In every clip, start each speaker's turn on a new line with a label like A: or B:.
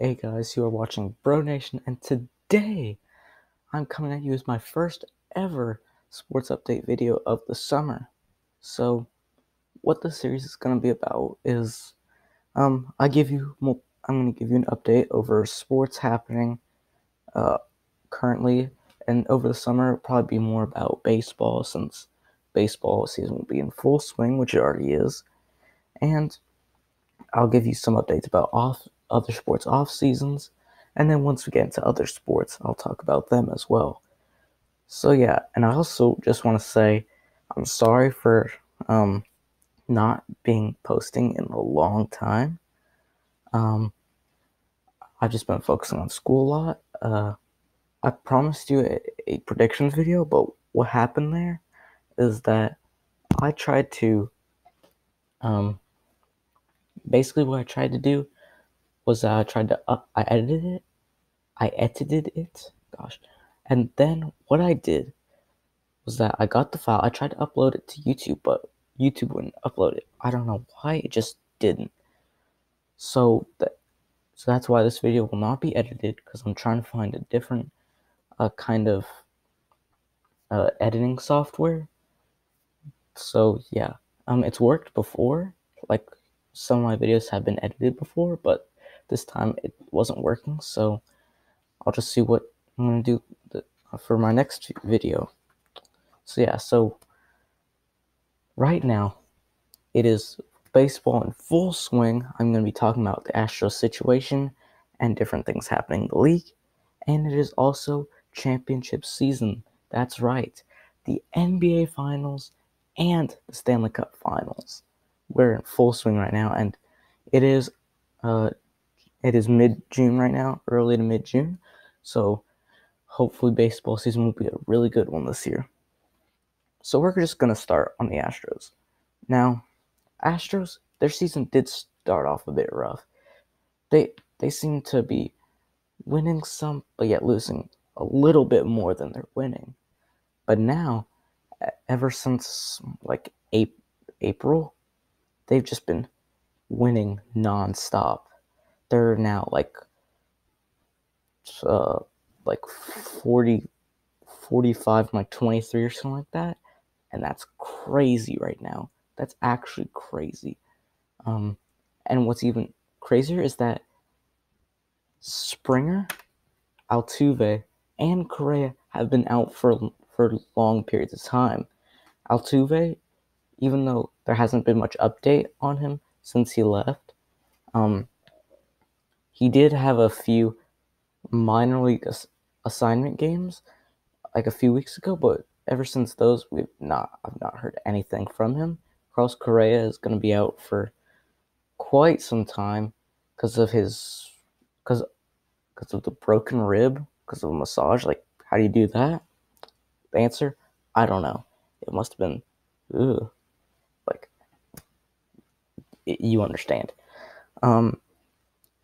A: Hey guys, you are watching Bro Nation, and today I'm coming at you with my first ever sports update video of the summer. So, what the series is going to be about is, I'm going to give you an update over sports happening uh, currently, and over the summer it'll probably be more about baseball since baseball season will be in full swing, which it already is, and I'll give you some updates about other sports off seasons, and then once we get into other sports, I'll talk about them as well. So yeah, and I also just want to say I'm sorry for not being posting in a long time. Um, I've just been focusing on school a lot. I promised you a predictions video, but what happened there is that I tried to um, basically what I tried to do was I edited it, gosh. And then what I did was that I got the file. I tried to upload it to YouTube, but YouTube wouldn't upload it. I don't know why, it just didn't. So that's why this video will not be edited, because I'm trying to find a different kind of editing software. So yeah, it's worked before. Like, some of my videos have been edited before, but this time it wasn't working. So I'll just see what I'm gonna do for my next video. So yeah, so right now it is baseball in full swing. I'm going to be talking about the Astros situation and different things happening in the league. And it is also championship season. That's right. The NBA Finals and the Stanley Cup Finals. We're in full swing right now, and it is mid-June right now, early to mid-June. So hopefully baseball season will be a really good one this year. So we're just going to start on the Astros. Now, Astros, their season did start off a bit rough. They seem to be winning some, but yet losing a little bit more than they're winning. But now, ever since like April, they've just been winning nonstop. They're now uh, like 40, 45, like 23 or something like that, and that's crazy right now. That's actually crazy. And what's even crazier is that Springer, Altuve, and Correa have been out for long periods of time. Altuve, even though there hasn't been much update on him since he left, he did have a few minor league assignment games like a few weeks ago, but ever since those, I've not heard anything from him. Carlos Correa is going to be out for quite some time because of because of the broken rib, because of a massage. Like, how do you do that? The answer, I don't know. It must have been, ugh, like, you understand.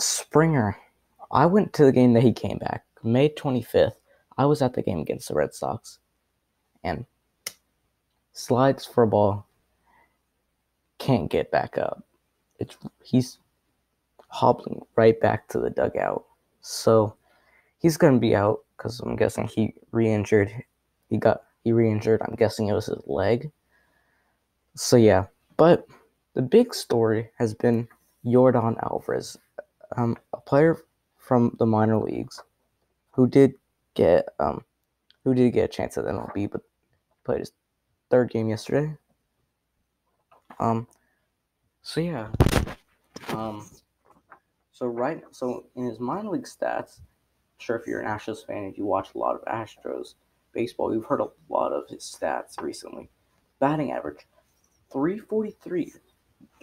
A: Springer, I went to the game that he came back, May 25th. I was at the game against the Red Sox, and slides for a ball, can't get back up. He's hobbling right back to the dugout. So he's gonna be out because I'm guessing he re-injured. He re-injured. I'm guessing it was his leg. So yeah, but the big story has been Yordan Alvarez, a player from the minor leagues who did get a chance at MLB, but played his third game yesterday. So yeah, so in his minor league stats, sure, if you're an Astros fan and you watch a lot of Astros baseball, you've heard a lot of his stats recently. Batting average, 343.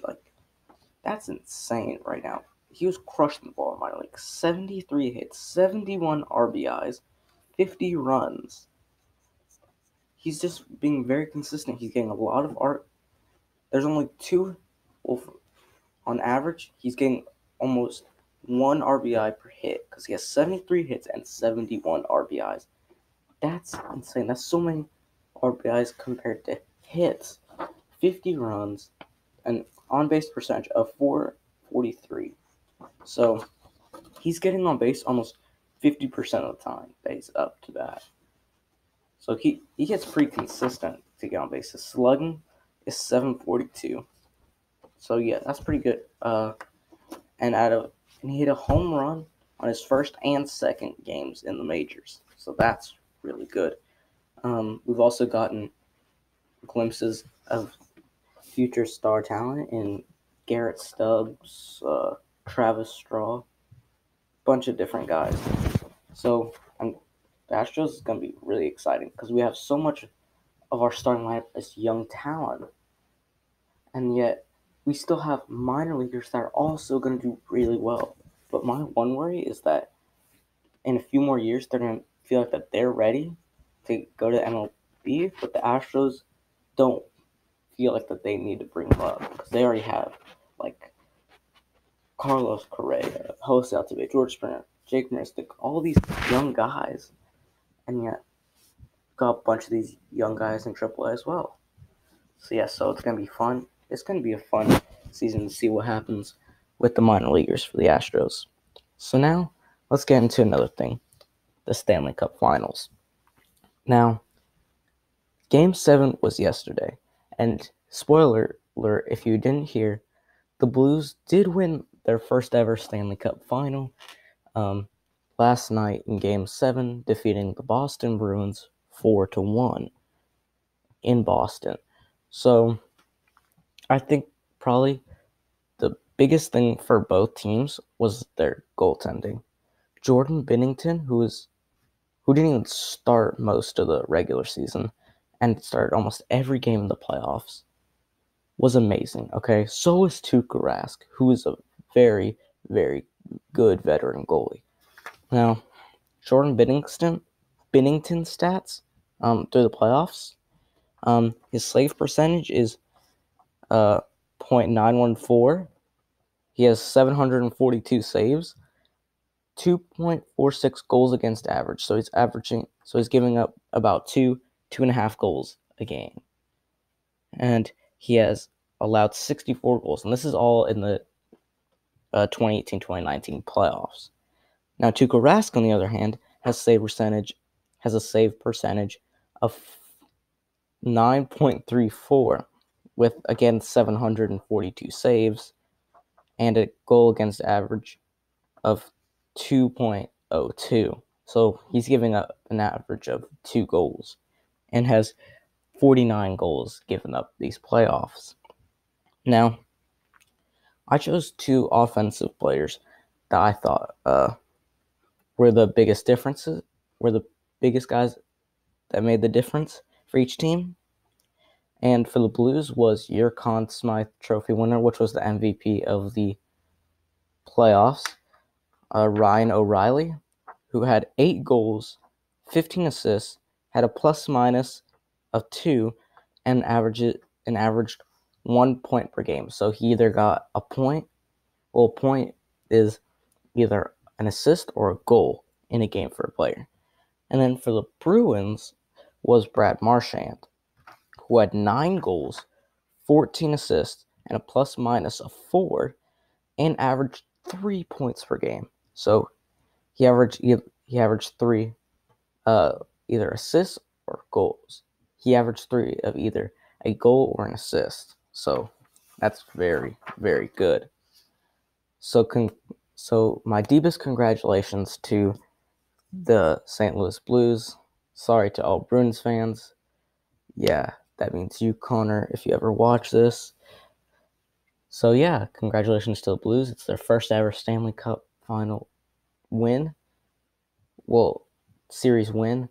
A: Like, that's insane right now. He was crushing the ball in minor league. 73 hits, 71 RBIs, 50 runs. He's just being very consistent. He's getting a lot of art. There's only two, well, on average, he's getting almost 1 RBI per hit because he has 73 hits and 71 RBIs. That's insane. That's so many RBIs compared to hits. 50 runs, an on-base percentage of 443. So he's getting on base almost 50% of the time that he's up to bat. So he gets pretty consistent to get on base. His slugging is 742. So yeah, that's pretty good. And he hit a home run on his first and second games in the majors. So that's really good. We've also gotten glimpses of future star talent in Garrett Stubbs, Travis Straw, bunch of different guys. So the Astros is going to be really exciting because we have so much of our starting lineup as young talent, and yet we still have minor leaguers that are also going to do really well. But my one worry is that in a few more years, they're going to feel like that they're ready to go to MLB, but the Astros don't feel like that they need to bring them up because they already have like Carlos Correa, Jose Altuve, George Springer, Jake Maristic, all these young guys, and yet got a bunch of these young guys in AAA as well. So yeah, so it's gonna be fun. It's gonna be a fun season to see what happens with the minor leaguers for the Astros. So now let's get into another thing, the Stanley Cup Finals. Now, Game 7 was yesterday, and spoiler alert, if you didn't hear, the Blues did win their first ever Stanley Cup Final last night in Game 7, defeating the Boston Bruins 4-1 in Boston. So I think probably the biggest thing for both teams was their goaltending. Jordan Binnington, who didn't even start most of the regular season and started almost every game in the playoffs, was amazing, okay? So was Tuukka Rask, who is a very, very good veteran goalie. Now, Jordan Binnington stats through the playoffs, his save percentage is .914. He has 742 saves, 2.46 goals against average. So he's giving up about 2.5 goals a game. And he has allowed 64 goals. And this is all in the 2018-2019 playoffs. Now, Tuukka Rask, on the other hand, has a save percentage of 9.34 with, again, 742 saves and a goal against average of 2.02. So he's giving up an average of 2 goals and has 49 goals given up these playoffs. Now, I chose 2 offensive players that I thought were the biggest guys that made the difference for each team. And for the Blues was your Conn Smythe Trophy winner, which was the MVP of the playoffs, Ryan O'Reilly, who had 8 goals, 15 assists, had a plus-minus of 2, and averaged 1 point per game. So he either got a point, well, a point is either an assist or a goal in a game for a player. And then for the Bruins was Brad Marchand, who had 9 goals, 14 assists, and a plus-minus of 4, and averaged 3 points per game. So he averaged 3 either assists or goals. He averaged 3 of either a goal or an assist. So that's very, very good. So my deepest congratulations to the St. Louis Blues. Sorry to all Bruins fans. Yeah, that means you, Connor, if you ever watch this. So yeah, congratulations to the Blues. It's their first ever Stanley Cup final win. Well, series win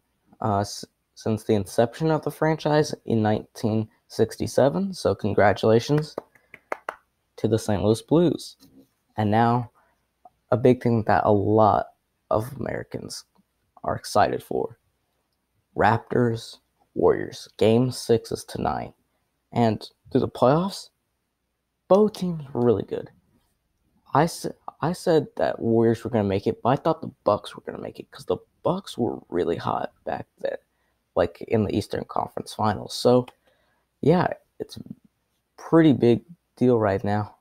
A: since the inception of the franchise in 1967. So congratulations to the St. Louis Blues. And now, a big thing that a lot of Americans are excited for. Raptors, Warriors. Game 6 is tonight. And through the playoffs, both teams were really good. I said that Warriors were going to make it, but I thought the Bucks were going to make it because the Bucks were really hot back then, like in the Eastern Conference Finals. So, yeah, it's a pretty big deal right now.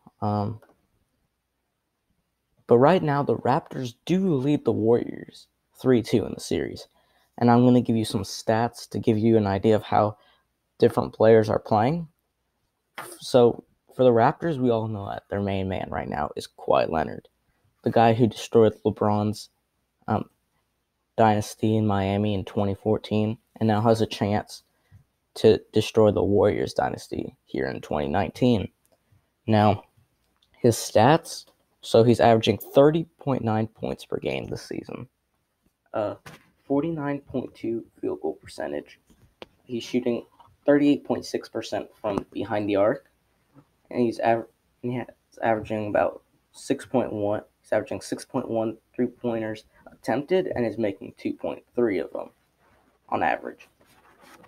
A: But right now, the Raptors do lead the Warriors 3-2 in the series. And I'm going to give you some stats to give you an idea of how different players are playing. So, for the Raptors, we all know that their main man right now is Kawhi Leonard, the guy who destroyed LeBron's dynasty in Miami in 2014 and now has a chance to destroy the Warriors dynasty here in 2019. Now, his stats, so he's averaging 30.9 points per game this season, 49.2 field goal percentage. He's shooting 38.6% from behind the arc, and he's averaging about 6.1. He's averaging 6.1 3-pointers attempted and is making 2.3 of them on average.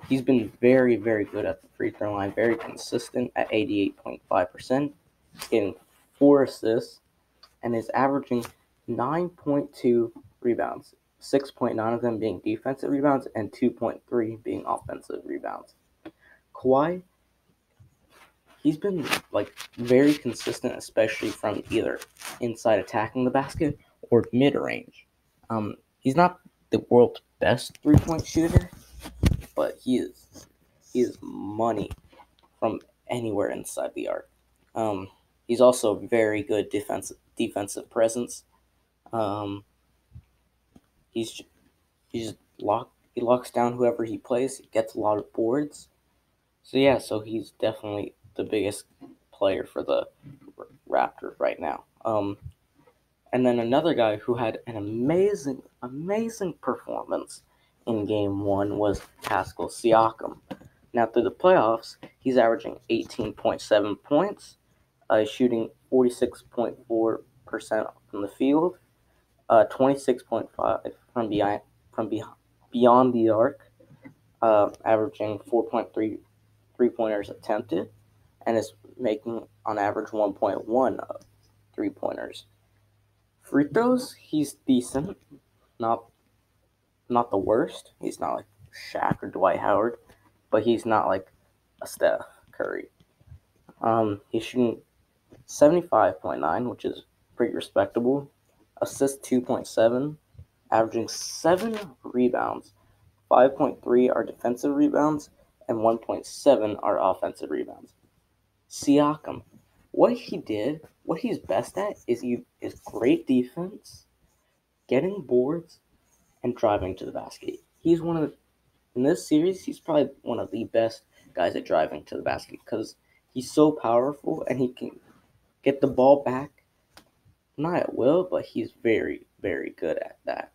A: He's been very, very good at the free throw line, very consistent at 88.5%. He's getting 4 assists and is averaging 9.2 rebounds, 6.9 of them being defensive rebounds and 2.3 being offensive rebounds. Kawhi, he's been very consistent, especially from either inside attacking the basket or mid-range. He's not the world's best three-point shooter, but he is money from anywhere inside the arc. He's also very good defensive presence. He locks down whoever he plays. He gets a lot of boards. So he's definitely the biggest player for the Raptors right now. And then another guy who had an amazing performance in Game 1 was Pascal Siakam. Now, through the playoffs, he's averaging 18.7 points, shooting 46.4% from the field, 26.5 from beyond the arc, averaging 4.3 3-pointers attempted, and is making on average 1.1 3-pointers. Free throws, he's decent, not the worst. He's not like Shaq or Dwight Howard, but he's not like a Steph Curry. He's shooting 75.9, which is pretty respectable. Assist 2.7, averaging 7 rebounds. 5.3 are defensive rebounds, and 1.7 are offensive rebounds. Siakam, what he's best at is great defense, getting boards, and driving to the basket. In this series, he's probably one of the best guys at driving to the basket because he's so powerful and he can get the ball back, not at will, but he's very, very good at that.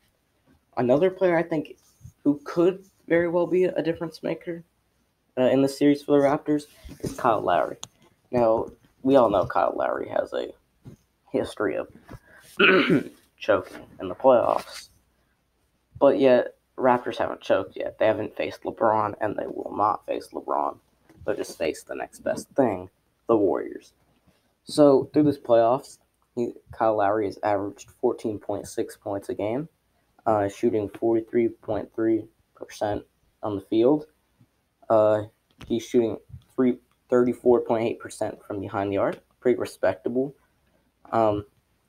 A: Another player I think who could very well be a difference maker in the series for the Raptors is Kyle Lowry. Now, we all know Kyle Lowry has a history of choking in the playoffs. But yet, Raptors haven't choked yet. They haven't faced LeBron, and they will not face LeBron. They'll just face the next best thing, the Warriors. So, through this playoffs, Kyle Lowry has averaged 14.6 points a game, shooting 43.3% on the field. He's shooting 34.8% from behind the arc, pretty respectable.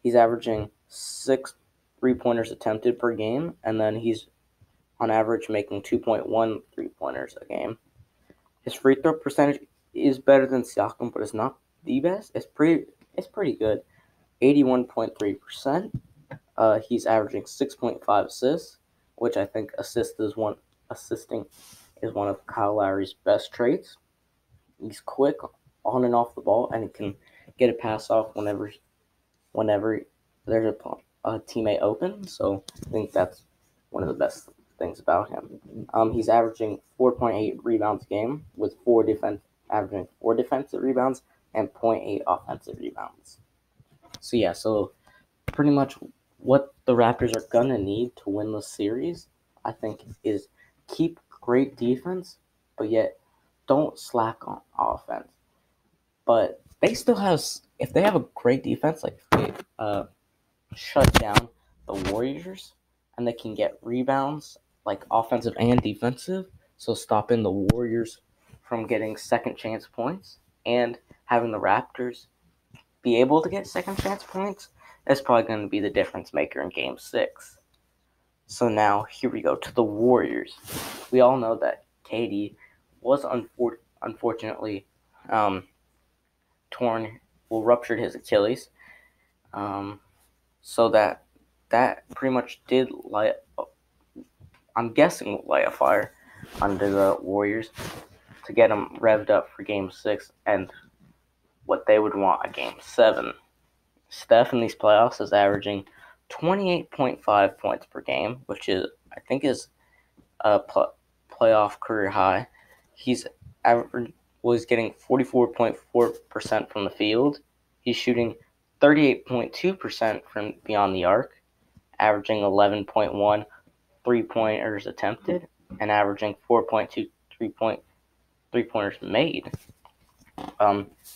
A: He's averaging 6 3-pointers attempted per game, and then he's on average making 2.1 3-pointers a game. His free throw percentage is better than Siakam, but it's not the best. It's pretty good, 81.3%. He's averaging 6.5 assists, which I think assisting is one of Kyle Lowry's best traits. He's quick on and off the ball, and he can get a pass off whenever there's a teammate open. So I think that's one of the best things about him. He's averaging 4.8 rebounds a game with averaging 4 defensive rebounds and 0.8 offensive rebounds. So pretty much what the Raptors are gonna need to win the series, I think, is keep great defense, but yet don't slack on offense. But they still have, if they have a great defense, like if they shut down the Warriors and they can get rebounds, like offensive and defensive, so stopping the Warriors from getting second chance points and having the Raptors be able to get second chance points, is probably going to be the difference maker in Game 6. So now, here we go to the Warriors. We all know that KD was unfortunately ruptured his Achilles. So that pretty much did I'm guessing will light a fire under the Warriors to get them revved up for Game 6 and what they would want a Game 7. Steph in these playoffs is averaging 28.5 points per game, which is I think is a playoff career high. He's was getting 44.4% from the field. He's shooting 38.2% from beyond the arc, averaging 11.1 3-pointers attempted, and averaging 4.2 3-pointers made.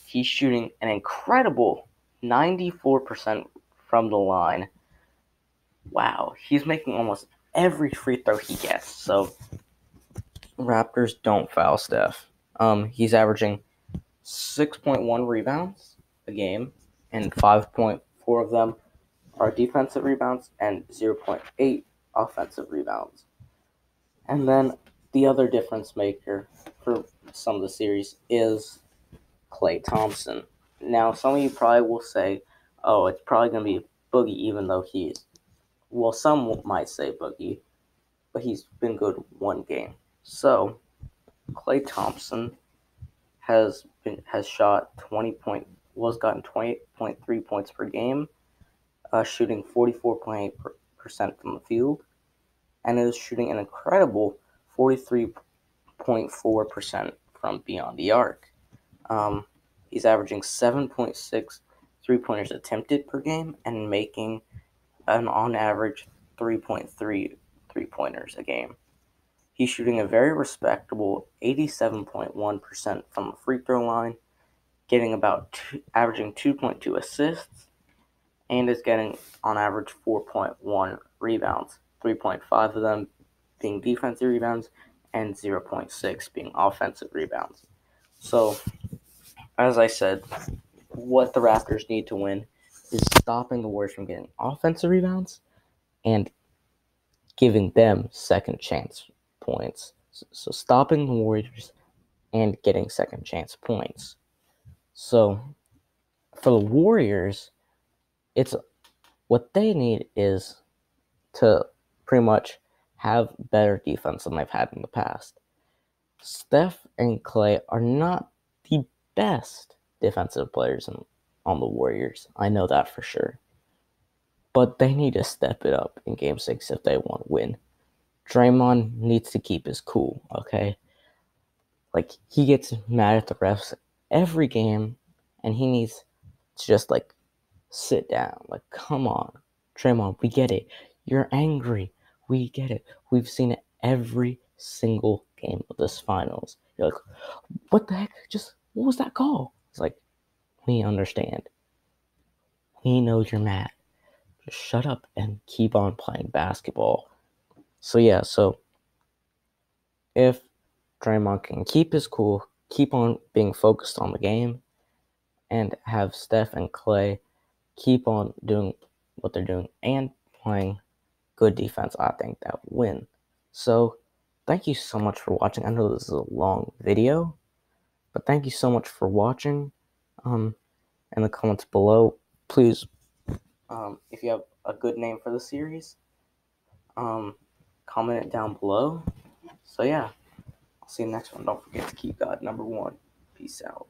A: He's shooting an incredible 94% from the line. Wow, he's making almost every free throw he gets. So Raptors don't foul Steph. He's averaging 6.1 rebounds a game, and 5.4 of them are defensive rebounds and 0.8 offensive rebounds. And then the other difference maker for some of the series is Klay Thompson. Now, some of you probably will say, oh, it's probably going to be Boogie, even though some might say Boogie, but he's been good one game. So, Klay Thompson has shot gotten 20.3 points per game, shooting 44.8% from the field, and is shooting an incredible 43.4% from beyond the arc. He's averaging 7.6 3-pointers attempted per game and making on average 3.3 3-pointers a game. He's shooting a very respectable 87.1% from the free throw line, averaging 2.2 assists, and is getting on average 4.1 rebounds, 3.5 of them being defensive rebounds and 0.6 being offensive rebounds. So, as I said, what the Raptors need to win is stopping the Warriors from getting offensive rebounds and giving them second chance points. So stopping the Warriors and getting second chance points. So for the Warriors, it's what they need is to pretty much have better defense than they've had in the past. Steph and Klay are not the best defensive players on the Warriors. I know that for sure. But they need to step it up in Game 6 if they want to win. Draymond needs to keep his cool, okay? Like, he gets mad at the refs every game, and he needs to just, sit down. Like, come on. Draymond, we get it. You're angry. We get it. We've seen it every single game of this finals. You're like, what the heck? What was that call? It's like, we understand. We know you're mad. Just shut up and keep on playing basketball. So if Draymond can keep his cool, keep on being focused on the game, and have Steph and Klay keep on doing what they're doing and playing good defense, I think that will win. So, thank you so much for watching. I know this is a long video, but thank you so much for watching. In the comments below, please, if you have a good name for the series, comment it down below. So yeah, I'll see you next one. Don't forget to keep God number one. Peace out.